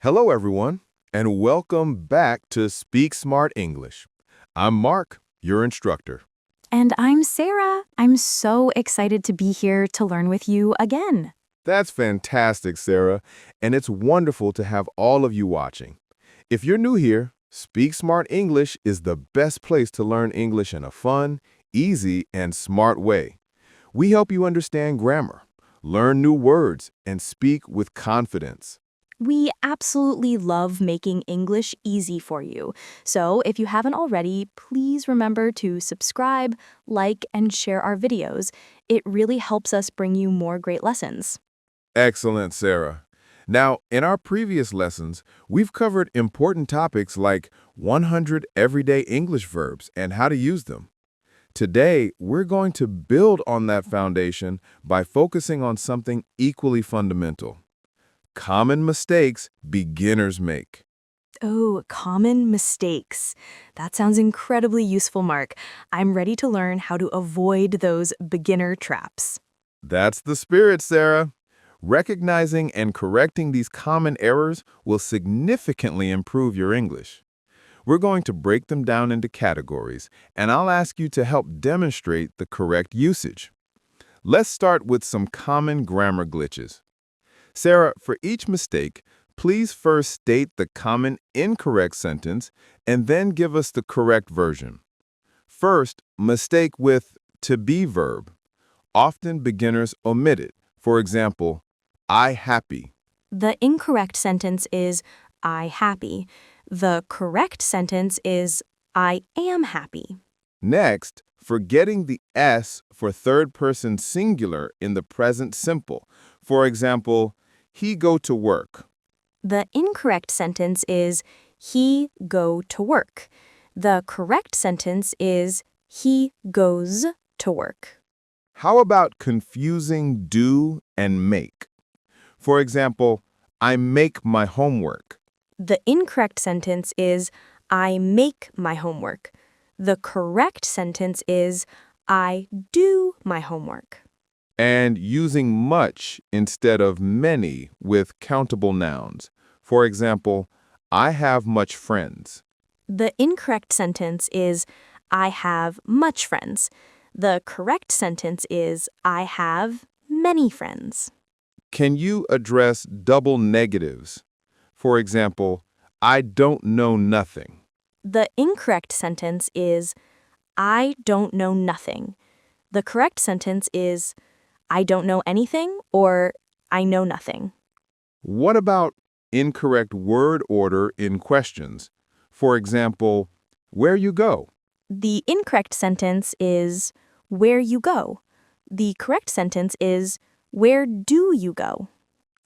Hello, everyone, and welcome back to Speak Smart English. I'm Mark, your instructor. And I'm Sarah. I'm so excited to be here to learn with you again. That's fantastic, Sarah, and it's wonderful to have all of you watching. If you're new here, Speak Smart English is the best place to learn English in a fun, easy, and smart way. We help you understand grammar, learn new words, and speak with confidence. We absolutely love making English easy for you. So if you haven't already, please remember to subscribe, like, and share our videos. It really helps us bring you more great lessons. Excellent, Sarah. Now, in our previous lessons, we've covered important topics like 100 everyday English verbs and how to use them. Today, we're going to build on that foundation by focusing on something equally fundamental: common mistakes beginners make. Oh, common mistakes. That sounds incredibly useful, Mark. I'm ready to learn how to avoid those beginner traps. That's the spirit, Sarah. Recognizing and correcting these common errors will significantly improve your English. We're going to break them down into categories, and I'll ask you to help demonstrate the correct usage. Let's start with some common grammar glitches. Sarah, for each mistake, please first state the common incorrect sentence and then give us the correct version. First, mistake with to be verb. Often beginners omit it. For example, I happy. The incorrect sentence is I happy. The correct sentence is I am happy. Next, forgetting the S for third-person singular in the present simple. For example, he go to work. The incorrect sentence is he go to work. The correct sentence is he goes to work. How about confusing do and make? For example, I make my homework. The incorrect sentence is I make my homework. The correct sentence is I do my homework. And using much instead of many with countable nouns. For example, I have much friends. The incorrect sentence is I have much friends. The correct sentence is I have many friends. Can you address double negatives? For example, I don't know nothing. The incorrect sentence is I don't know nothing. The correct sentence is I don't know anything or I know nothing. What about incorrect word order in questions? For example, where you go? The incorrect sentence is where you go. The correct sentence is where do you go?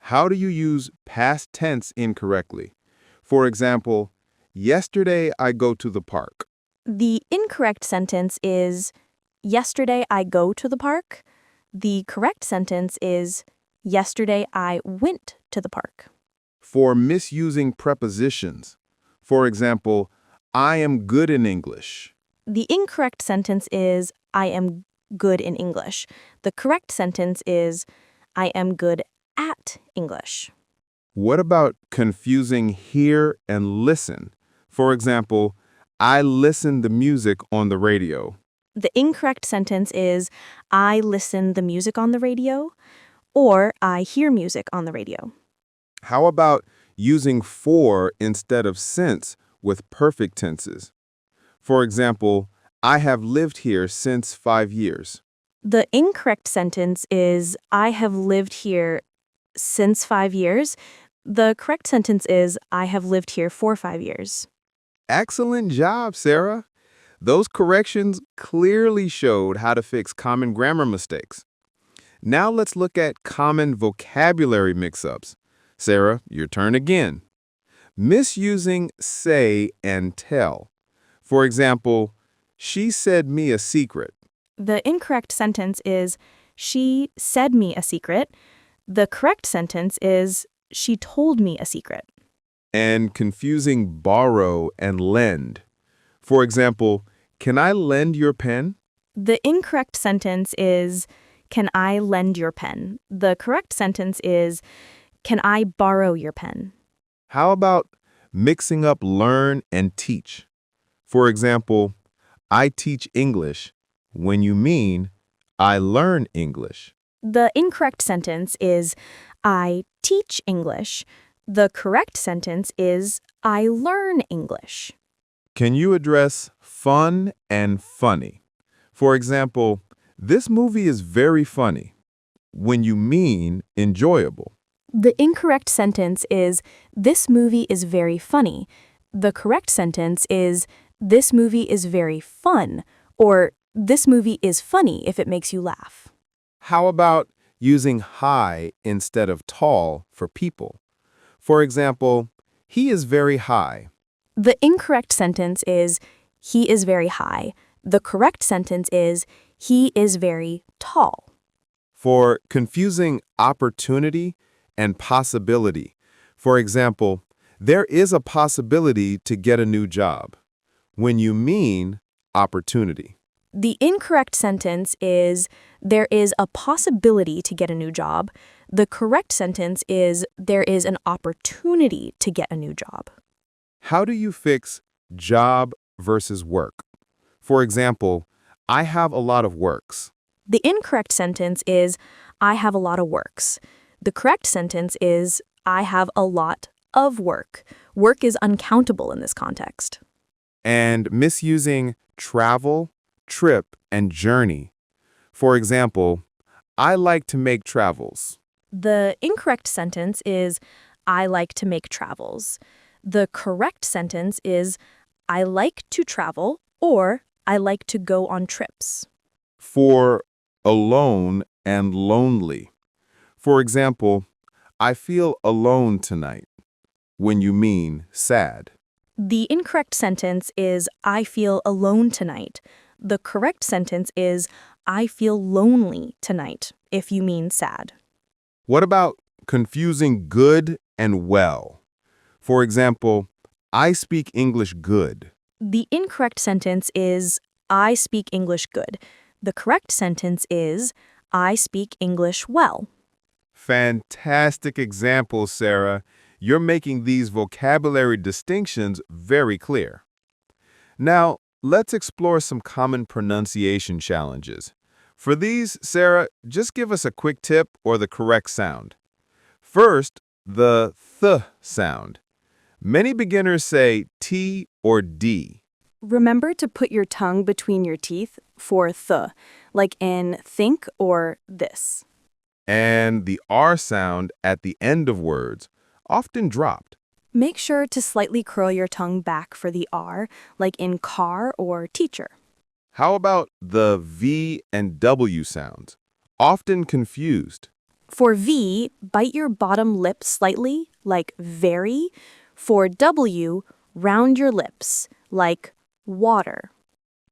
How do you use past tense incorrectly? For example, yesterday I go to the park. The incorrect sentence is yesterday I go to the park. The correct sentence is yesterday I went to the park. For misusing prepositions. For example, I am good in English. The incorrect sentence is I am good in English. The correct sentence is I am good at English. What about confusing hear and listen? For example, I listen the music on the radio. The incorrect sentence is I listen the music on the radio or I hear music on the radio. How about using for instead of since with perfect tenses? For example, I have lived here since 5 years. The incorrect sentence is I have lived here since 5 years. The correct sentence is I have lived here for 5 years. Excellent job, Sarah. Those corrections clearly showed how to fix common grammar mistakes. Now let's look at common vocabulary mix-ups. Sarah, your turn again. Misusing say and tell. For example, she said me a secret. The incorrect sentence is she said me a secret. The correct sentence is she told me a secret. And confusing borrow and lend. For example, can I lend your pen? The incorrect sentence is can I lend your pen? The correct sentence is can I borrow your pen? How about mixing up learn and teach? For example, I teach English when you mean I learn English. The incorrect sentence is I teach English. The correct sentence is I learn English. Can you address fun and funny? For example, this movie is very funny when you mean enjoyable. The incorrect sentence is this movie is very funny. The correct sentence is this movie is very fun, or this movie is funny if it makes you laugh. How about using high instead of tall for people? For example, he is very high. The incorrect sentence is he is very high. The correct sentence is he is very tall. For confusing opportunity and possibility. For example, there is a possibility to get a new job when you mean opportunity. The incorrect sentence is there is a possibility to get a new job. The correct sentence is there is an opportunity to get a new job. How do you fix job versus work? For example, I have a lot of works. The incorrect sentence is I have a lot of works. The correct sentence is I have a lot of work. Work is uncountable in this context. And misusing travel, trip, and journey. For example, I like to make travels. The incorrect sentence is I like to make travels. The correct sentence is I like to travel or I like to go on trips. For alone and lonely. For example, I feel alone tonight when you mean sad. The incorrect sentence is I feel alone tonight. The correct sentence is I feel lonely tonight if you mean sad. What about confusing good and well? For example, I speak English good. The incorrect sentence is I speak English good. The correct sentence is I speak English well. Fantastic examples, Sarah. You're making these vocabulary distinctions very clear. Now, let's explore some common pronunciation challenges. For these, Sarah, just give us a quick tip or the correct sound. First, the th sound. Many beginners say T or D. Remember to put your tongue between your teeth for th, like in think or this. And the R sound at the end of words, often dropped. Make sure to slightly curl your tongue back for the R, like in car or teacher. How about the V and W sounds? Often confused. For V, bite your bottom lip slightly, like very. For W, round your lips, like water.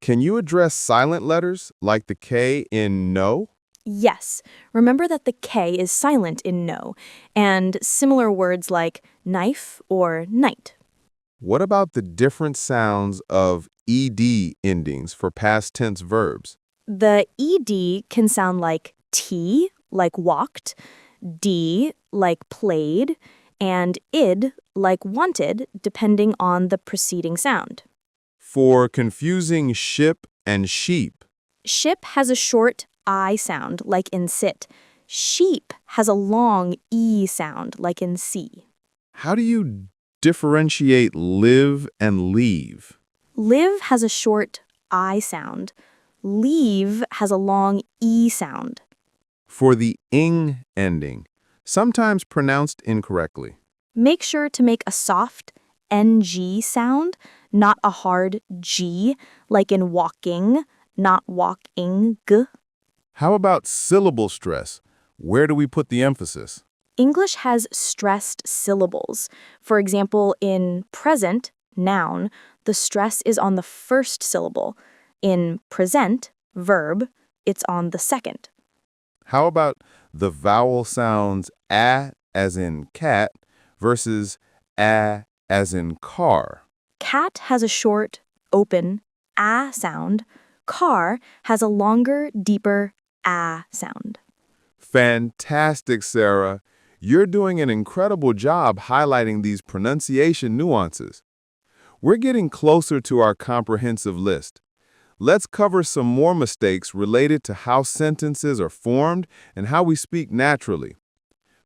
Can you address silent letters like the K in no? Yes, remember that the K is silent in no, and similar words like knife or night. What about the different sounds of ED endings for past tense verbs? The ED can sound like T, like walked, D, like played, and id, like wanted, depending on the preceding sound. For confusing ship and sheep, Ship has a short I sound, like in sit. Sheep has a long E sound, like in see. how do you differentiate live and leave? Live has a short I sound. Leave has a long E sound. For the ing ending, sometimes pronounced incorrectly. Make sure to make a soft NG sound, not a hard G, like in walking, not walking. How about syllable stress? Where do we put the emphasis? English has stressed syllables. For example, in present, noun, the stress is on the first syllable. In present, verb, it's on the second. How about the vowel sounds a as in cat versus a as in car? Cat has a short, open, ah sound. Car has a longer, deeper ah sound. Fantastic, Sarah. You're doing an incredible job highlighting these pronunciation nuances. We're getting closer to our comprehensive list. Let's cover some more mistakes related to how sentences are formed and how we speak naturally.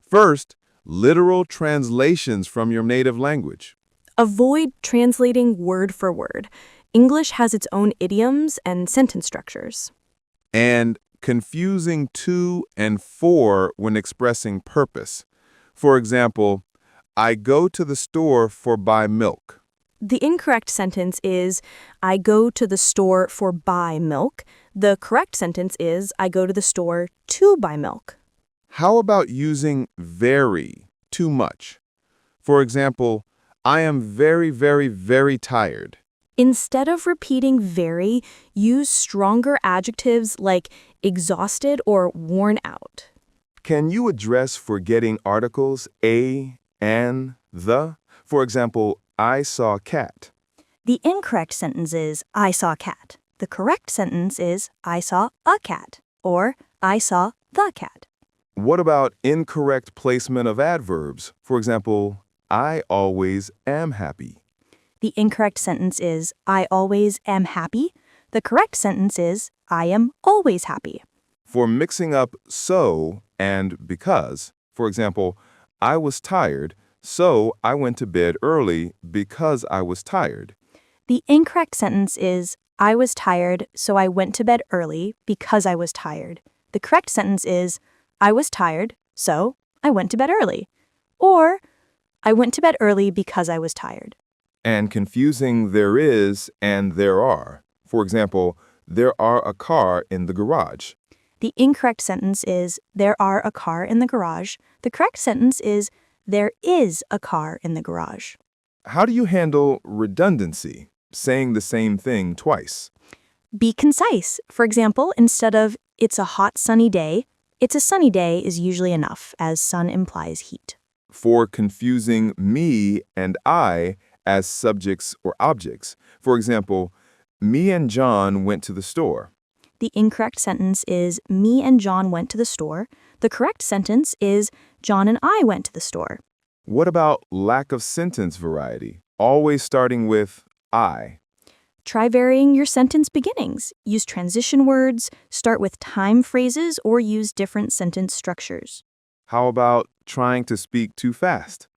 First, literal translations from your native language. Avoid translating word for word. English has its own idioms and sentence structures. And confusing to and for when expressing purpose. For example, I go to the store for buy milk. The incorrect sentence is, I go to the store for buy milk. The correct sentence is, I go to the store to buy milk. How about using very, too much? For example, I am very, very, very tired. Instead of repeating very, use stronger adjectives like exhausted or worn out. Can you address forgetting articles a, an, the? For example, I saw a cat. The incorrect sentence is, I saw a cat. The correct sentence is, I saw a cat, or I saw the cat. What about incorrect placement of adverbs? For example, I always am happy. The incorrect sentence is, I always am happy. The correct sentence is, I am always happy. For mixing up so and because, for example, I was tired, so I went to bed early because I was tired. The incorrect sentence is, I was tired, so I went to bed early because I was tired. The correct sentence is, I was tired, so I went to bed early. Or, I went to bed early because I was tired. And confusing there is and there are. For example, there are a car in the garage. The incorrect sentence is, there are a car in the garage. The correct sentence is, there is a car in the garage. How do you handle redundancy, saying the same thing twice? Be concise. For example, instead of, it's a hot sunny day, it's a sunny day is usually enough, as sun implies heat. For confusing me and I as subjects or objects. For example, me and John went to the store. The incorrect sentence is, me and John went to the store. The correct sentence is, John and I went to the store. What about lack of sentence variety, always starting with I? Try varying your sentence beginnings. Use transition words, start with time phrases, or use different sentence structures. How about trying to speak too fast?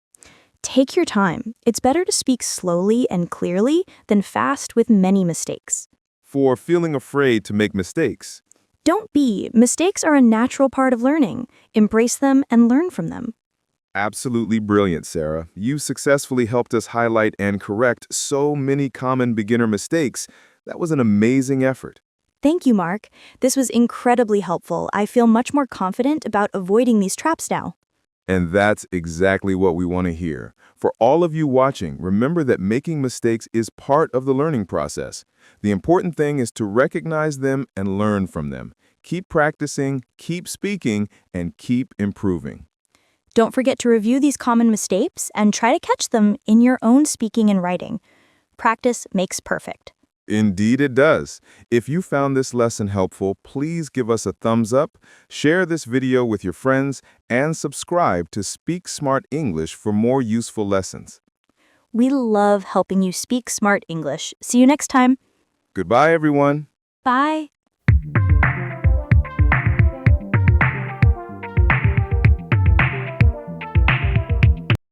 Take your time. It's better to speak slowly and clearly than fast with many mistakes. For feeling afraid to make mistakes. Don't be. Mistakes are a natural part of learning. Embrace them and learn from them. Absolutely brilliant, Sarah. You successfully helped us highlight and correct so many common beginner mistakes. That was an amazing effort. Thank you, Mark. This was incredibly helpful. I feel much more confident about avoiding these traps now. And that's exactly what we want to hear. For all of you watching, remember that making mistakes is part of the learning process. The important thing is to recognize them and learn from them. Keep practicing, keep speaking, and keep improving. Don't forget to review these common mistakes and try to catch them in your own speaking and writing. Practice makes perfect. Indeed it does. If you found this lesson helpful, please give us a thumbs up, share this video with your friends, and subscribe to Speak Smart English for more useful lessons. We love helping you speak smart English. See you next time. Goodbye, everyone. Bye.